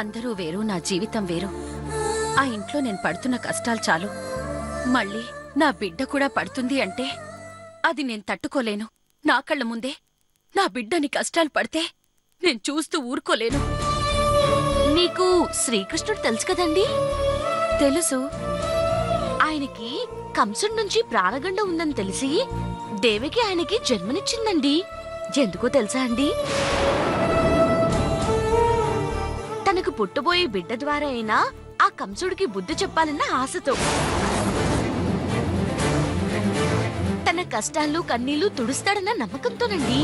అందరూ వేరు, నా జీవితం వేరు. ఆ ఇంట్లో నేను పడుతున్న కష్టాలు చాలు. మళ్ళీ నా బిడ్డ కూడా పడుతుంది అంటే అది నేను తట్టుకోలేను. నా కళ్ళ ముందే నా బిడ్డని కష్టాలు పడితే నేను చూస్తూ ఊరుకోలేను. నీకు శ్రీకృష్ణుడు తెలుసు కదండి? తెలుసు. ఆయనకి కంసుడి నుంచి ప్రాణగండ ఉందని తెలిసి దేవకి ఆయనకి జన్మనిచ్చిందండి. ఎందుకో తెలుసా అండి? తనకు పుట్టబోయే బిడ్డ ద్వారా అయినా ఆ కంసుడికి బుద్ధి చెప్పాలన్న ఆశతో, తన కష్టాలు కన్నీళ్లు తుడుస్తాడన్న నమ్మకంతోనండి.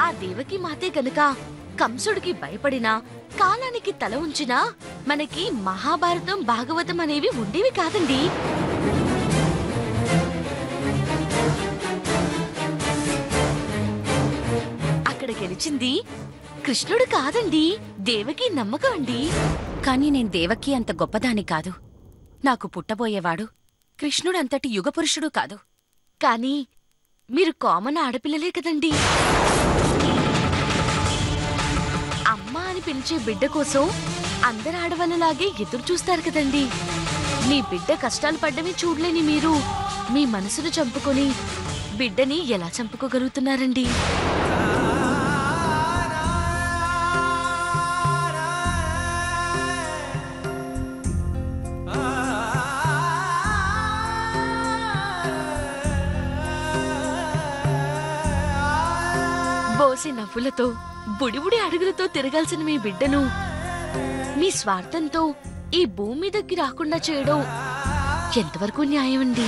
ఆ దేవకి మాతే గనుక కంసుడికి భయపడినా, కాలానికి తల ఉంచినా మనకి మహాభారతం, భాగవతం అనేవి ఉండేవి కాదండి. అక్కడ గెలిచింది కృష్ణుడు కాదండి, దేవకి నమ్మకం అండి. కానీ నేను దేవకి అంత గొప్పదాని కాదు. నాకు పుట్టబోయేవాడు కృష్ణుడంతటి యుగపురుషుడు కాదు. కానీ మీరు కామన్ ఆడపిల్లలే కదండి. అమ్మ అని పిలిచే బిడ్డ కోసం అందరు ఆడవాళ్ళలాగే ఎదురు చూస్తారు కదండి. మీ బిడ్డ కష్టాలు పడ్డమే చూడలేని మీరు మీ మనసును చంపుకొని బిడ్డని ఎలా చంపుకోగలుగుతున్నారండి? బోసి నవ్వులతో, బుడిబుడి అడుగులతో తిరగాల్సిన మీ బిడ్డను మీ స్వార్థంతో ఈ భూమి మీదకి రాకుండా చేయడం ఎంతవరకు న్యాయమండి?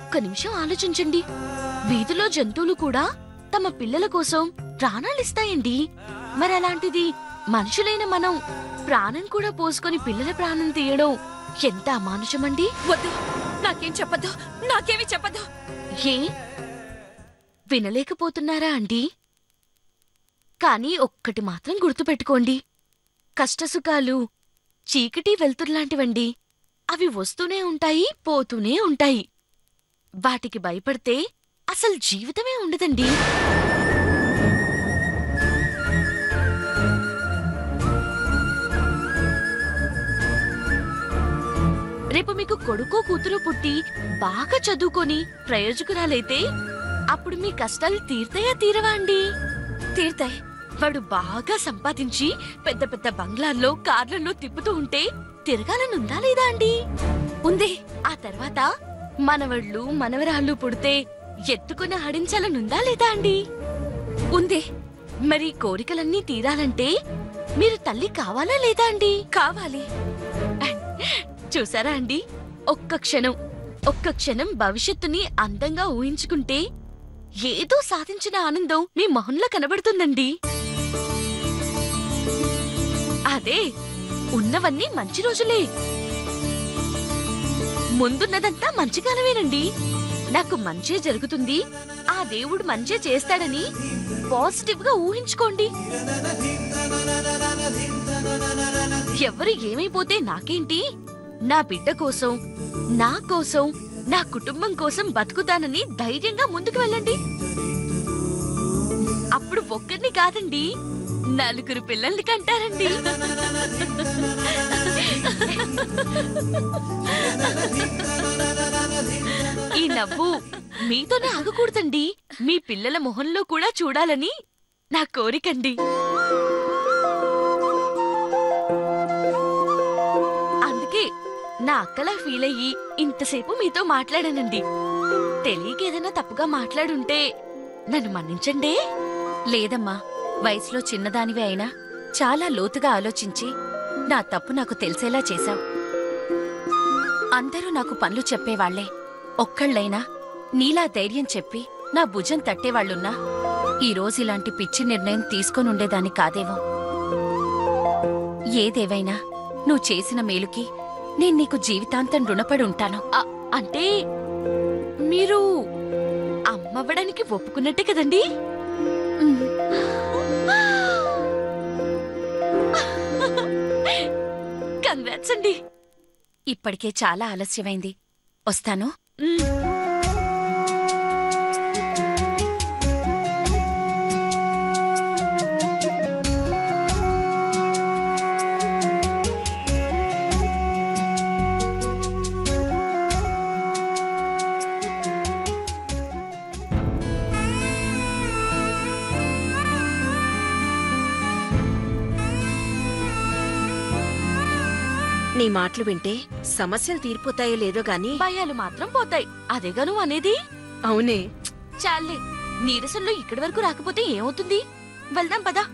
ఒక్క నిమిషం ఆలోచించండి. వీధిలో జంతువులు కూడా తమ పిల్లల కోసం ప్రాణాలిస్తాయండి. మరి అలాంటిది మనుషులైన మనం ప్రాణం కూడా పోసుకొని పిల్లల ప్రాణం తీయడం ఎంత అమానుషమండి? వద్దు, నాకేం చెప్పద్దు, నాకేమీ చెప్పద్దు. ఏ వినలేకపోతున్నారా అండి? కానీ ఒక్కటి మాత్రం గుర్తుపెట్టుకోండి, కష్టసుఖాలు చీకటి వెలుతురులాంటివండి. అవి వస్తూనే ఉంటాయి, పోతూనే ఉంటాయి. వాటికి భయపడితే అసలు జీవితమే ఉండదండి. రేపు మీకు కొడుకో కూతురు పుట్టి బాగా చదువుకొని ప్రయోజకురాలైతే అప్పుడు మీ కష్టాలు తీర్తాయా తీరవా అండి? తీర్తాయి. వాడు బాగా సంపాదించి పెద్ద పెద్ద బంగ్లాల్లో, కార్లలో తిప్పుతూ ఉంటే తిరగాలనుందా లేదా అండి? ఉంది. ఆ తర్వాత మనవళ్ళు, మనవరాళ్ళు పుడితే ఎత్తుకుని ఆడించాలనుందా లేదా అండి? ఉంది. మరి కోరికలన్నీ తీరాలంటే మీరు తల్లి కావాలా లేదా అండి? కావాలి. చూసారా అండి, ఒక్క క్షణం భవిష్యత్తుని అందంగా ఊహించుకుంటే ఏదో సాధించిన ఆనందం మీ మొహంలో కనబడుతుందండి. అదే ఉన్నవన్నీ మంచి రోజులే, ముందున్నదంతా మంచి కాలమేనండి. నాకు మంచే జరుగుతుంది, ఆ దేవుడు మంచే చేస్తాడని పాజిటివ్ గా ఊహించుకోండి. ఎవరు ఏమైపోతే నాకేంటి, నా బిడ్డ కోసం, నా కోసం, నా కుటుంబం కోసం బతుకుతానని ధైర్యంగా ముందుకు వెళ్ళండి. అప్పుడు ఒక్కరిని కాదండి, నలుగురు పిల్లల్ని కంటారండి. ఈ నవ్వు మీతోనే ఆగకూడదండి, మీ పిల్లల మొహంలో కూడా చూడాలని నా కోరికండి. అందుకే నా అక్కలా ఫీల్ అయ్యి ఇంతసేపు మీతో మాట్లాడానండి. తెలియకేదైనా తప్పుగా మాట్లాడుంటే నన్ను మన్నించండి. లేదమ్మా, వయసులో చిన్నదానివి అయినా చాలా లోతుగా ఆలోచించి నా తప్పు నాకు తెలిసేలా చేశావు. అందరూ నాకు పనులు చెప్పేవాళ్లే. ఒక్కళ్ళైనా నీలా ధైర్యం చెప్పి నా భుజం తట్టేవాళ్లున్నా ఈరోజు ఇలాంటి పిచ్చి నిర్ణయం తీసుకొనుండేదాన్ని కాదేమో. ఏదేవైనా నువ్వు చేసిన మేలుకి నేను నీకు జీవితాంతం రుణపడి ఉంటాను. అంటే మీరు అమ్మవ్వడానికి ఒప్పుకున్నట్టే కదండి? కంగ్రాట్స్ అండి. ఇప్పటికే చాలా ఆలస్యమైంది. వస్తాను. నీ మాటలు వింటే సమస్యలు తీరిపోతాయో లేదో గాని భయాలు మాత్రం పోతాయి. అదేగా నువ్వు అనేది. అవునే. చాలే, నీరసంలో ఇక్కడి వరకు రాకపోతే ఏమవుతుంది? వెళ్దాం పదా.